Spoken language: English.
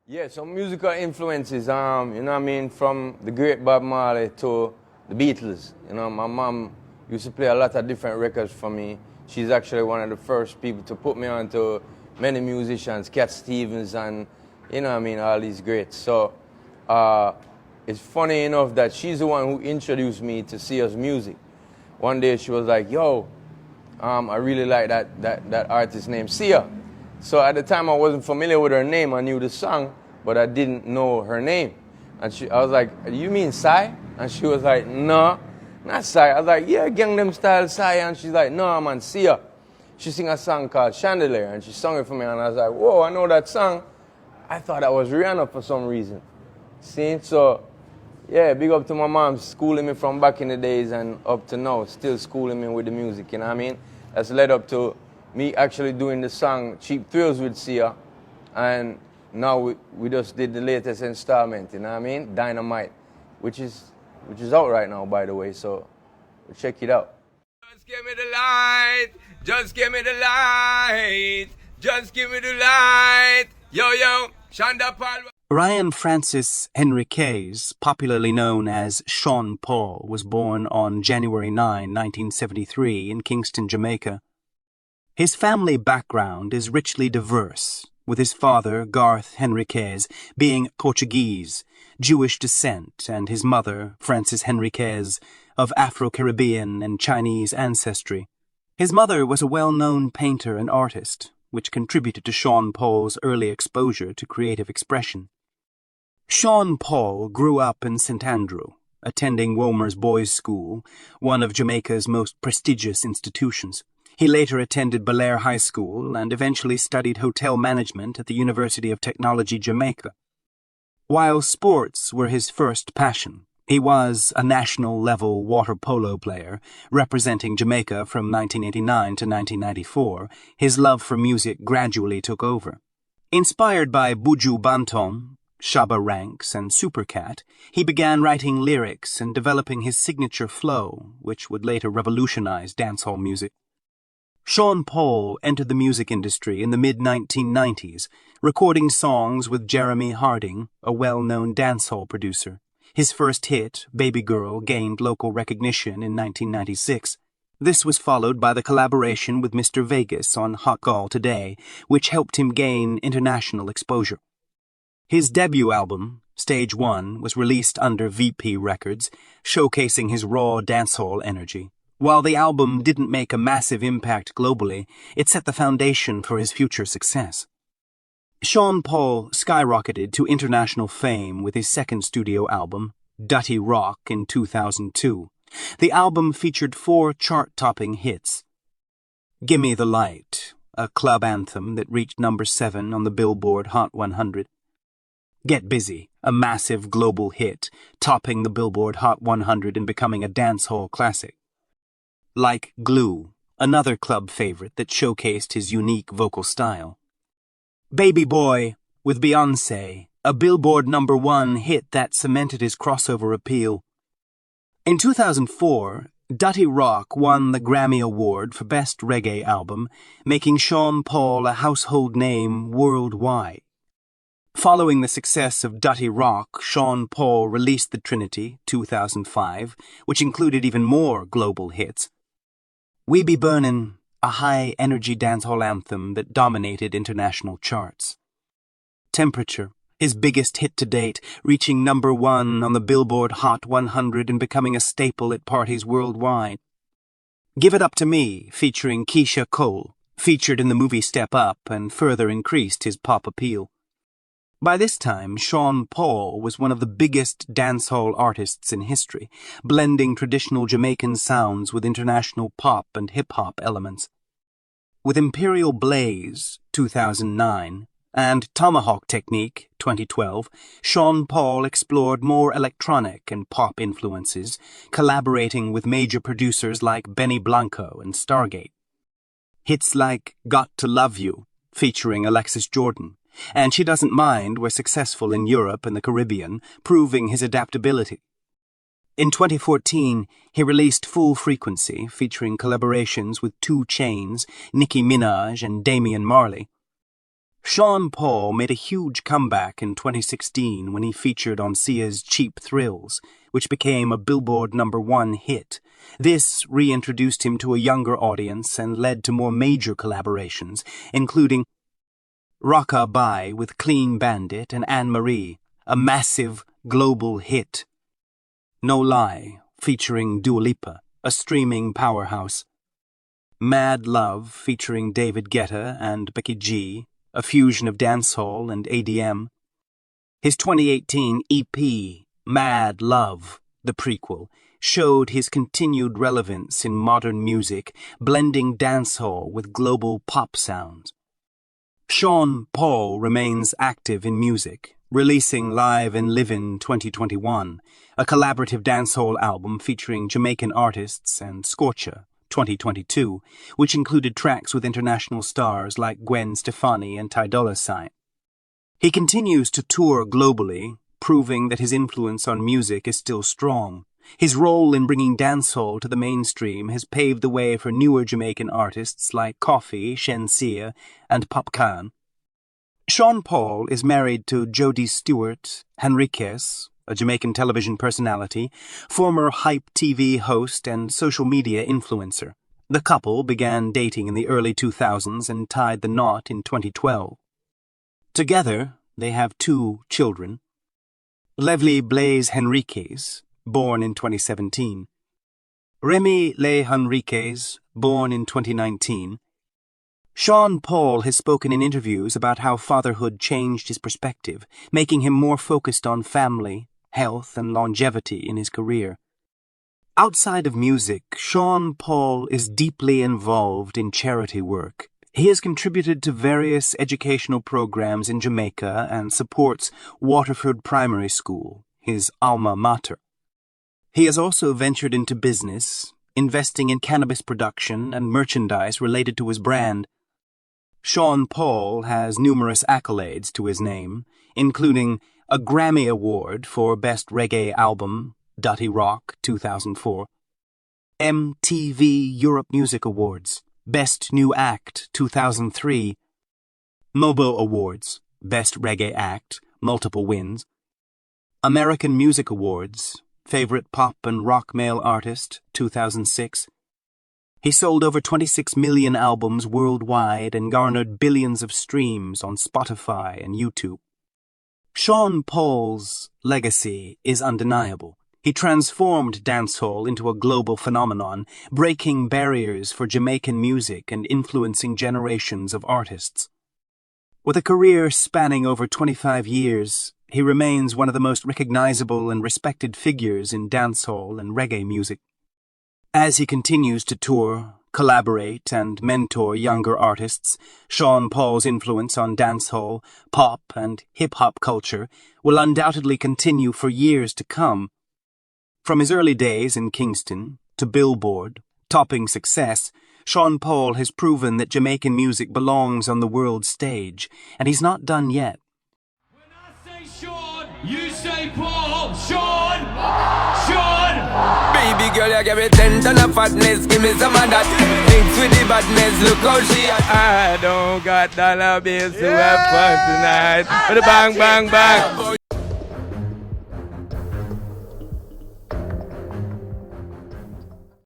Yeah, some musical influences, you know what I mean, from the great Bob Marley to the Beatles. You know, my mom used to play a lot of different records for me. She's actually one of the first people to put me on to many musicians, Cat Stevens and, you know what I mean, all these greats. So it's funny enough that she's the one who introduced me to Sia's music. One day she was like, yo, I really like that artist named Sia. So at the time I wasn't familiar with her name. I knew the song, but I didn't know her name. And I was like, you mean Psy? And she was like, no, not Psy. I was like, yeah, Gangnam Style Psy. And she's like, no, man, Sia. She sang a song called Chandelier, and she sung it for me. And I was like, whoa, I know that song. I thought that was Rihanna for some reason. See? So, yeah, big up to my mom schooling me from back in the days and up to now, still schooling me with the music, you know what I mean? That's led up to me actually doing the song Cheap Thrills with Sia, and now we just did the latest installment, you know what I mean? Dynamite, which is out right now, by the way, so check it out. Just give me the light, just give me the light, just give me the light, yo, Shonda Paul. Ryan Francis Henriquez, popularly known as Sean Paul, was born on January 9, 1973 in Kingston, Jamaica. His family background is richly diverse, with his father, Garth Henriquez, being Portuguese, Jewish descent, and his mother, Frances Henriquez, of Afro-Caribbean and Chinese ancestry. His mother was a well-known painter and artist, which contributed to Sean Paul's early exposure to creative expression. Sean Paul grew up in St. Andrew, attending Womer's Boys' School, one of Jamaica's most prestigious institutions. He later attended Belair High School and eventually studied hotel management at the University of Technology, Jamaica. While sports were his first passion, he was a national-level water polo player, representing Jamaica from 1989 to 1994. His love for music gradually took over. Inspired by Buju Banton, Shabba Ranks, and Supercat, he began writing lyrics and developing his signature flow, which would later revolutionize dancehall music. Sean Paul entered the music industry in the mid-1990s, recording songs with Jeremy Harding, a well-known dancehall producer. His first hit, Baby Girl, gained local recognition in 1996. This was followed by the collaboration with Mr. Vegas on Hot Gall Today, which helped him gain international exposure. His debut album, Stage 1, was released under VP Records, showcasing his raw dancehall energy. While the album didn't make a massive impact globally, it set the foundation for his future success. Sean Paul skyrocketed to international fame with his second studio album, Dutty Rock, in 2002. The album featured 4 chart-topping hits. Gimme the Light, a club anthem that reached number 7 on the Billboard Hot 100. Get Busy, a massive global hit, topping the Billboard Hot 100 and becoming a dancehall classic. Like Glue, another club favorite that showcased his unique vocal style. Baby Boy, with Beyoncé, a Billboard number 1 hit that cemented his crossover appeal. In 2004, Dutty Rock won the Grammy Award for Best Reggae Album, making Sean Paul a household name worldwide. Following the success of Dutty Rock, Sean Paul released The Trinity, 2005, which included even more global hits. We Be Burnin', a high-energy dancehall anthem that dominated international charts. Temperature, his biggest hit to date, reaching number 1 on the Billboard Hot 100 and becoming a staple at parties worldwide. Give It Up to Me, featuring Keisha Cole, featured in the movie Step Up and further increased his pop appeal. By this time, Sean Paul was one of the biggest dancehall artists in history, blending traditional Jamaican sounds with international pop and hip-hop elements. With Imperial Blaze, 2009, and Tomahawk Technique, 2012, Sean Paul explored more electronic and pop influences, collaborating with major producers like Benny Blanco and Stargate. Hits like Got to Love You, featuring Alexis Jordan, and She Doesn't Mind were successful in Europe and the Caribbean, proving his adaptability. In 2014, he released Full Frequency, featuring collaborations with 2 Chainz, Nicki Minaj, and Damian Marley. Sean Paul made a huge comeback in 2016 when he featured on Sia's Cheap Thrills, which became a Billboard #1 hit. This reintroduced him to a younger audience and led to more major collaborations, including Rock-A-Bye with Clean Bandit and Anne-Marie, a massive global hit. No Lie, featuring Dua Lipa, a streaming powerhouse. Mad Love, featuring David Guetta and Becky G, a fusion of dancehall and ADM. His 2018 EP, Mad Love, the prequel, showed his continued relevance in modern music, blending dancehall with global pop sounds. Sean Paul remains active in music, releasing Live and Livin' 2021, a collaborative dancehall album featuring Jamaican artists, and Scorcha 2022, which included tracks with international stars like Gwen Stefani and Ty Dolla $ign. He continues to tour globally, proving that his influence on music is still strong. His role in bringing dancehall to the mainstream has paved the way for newer Jamaican artists like Coffee, Shensia, and Popcan. Sean Paul is married to Jodie Stewart Henriquez, a Jamaican television personality, former Hype TV host and social media influencer. The couple began dating in the early 2000s and tied the knot in 2012. Together, they have 2 children. Leslie Blaise Henriquez, born in 2017. Remy Le Henriquez, born in 2019. Sean Paul has spoken in interviews about how fatherhood changed his perspective, making him more focused on family, health, and longevity in his career. Outside of music, Sean Paul is deeply involved in charity work. He has contributed to various educational programs in Jamaica and supports Waterford Primary School, his alma mater. He has also ventured into business, investing in cannabis production and merchandise related to his brand. Sean Paul has numerous accolades to his name, including a Grammy Award for Best Reggae Album, Dutty Rock 2004, MTV Europe Music Awards, Best New Act 2003, MOBO Awards, Best Reggae Act, multiple wins, American Music Awards, Favorite Pop and Rock Male Artist 2006. He sold over 26 million albums worldwide and garnered billions of streams on Spotify and YouTube. Sean Paul's legacy is undeniable. He transformed dancehall into a global phenomenon, breaking barriers for Jamaican music and influencing generations of artists. With a career spanning over 25 years, he remains one of the most recognizable and respected figures in dancehall and reggae music. As he continues to tour, collaborate, and mentor younger artists, Sean Paul's influence on dancehall, pop, and hip-hop culture will undoubtedly continue for years to come. From his early days in Kingston to Billboard, topping success, Sean Paul has proven that Jamaican music belongs on the world stage, and he's not done yet. When I say Sean, you say Paul. Sean! Sean! Baby girl, you give me 10 ton of fatness, give me some of that. Thinks with the badness, look how she I don't got dollar bills to have fun tonight. With a bang, bang, bang.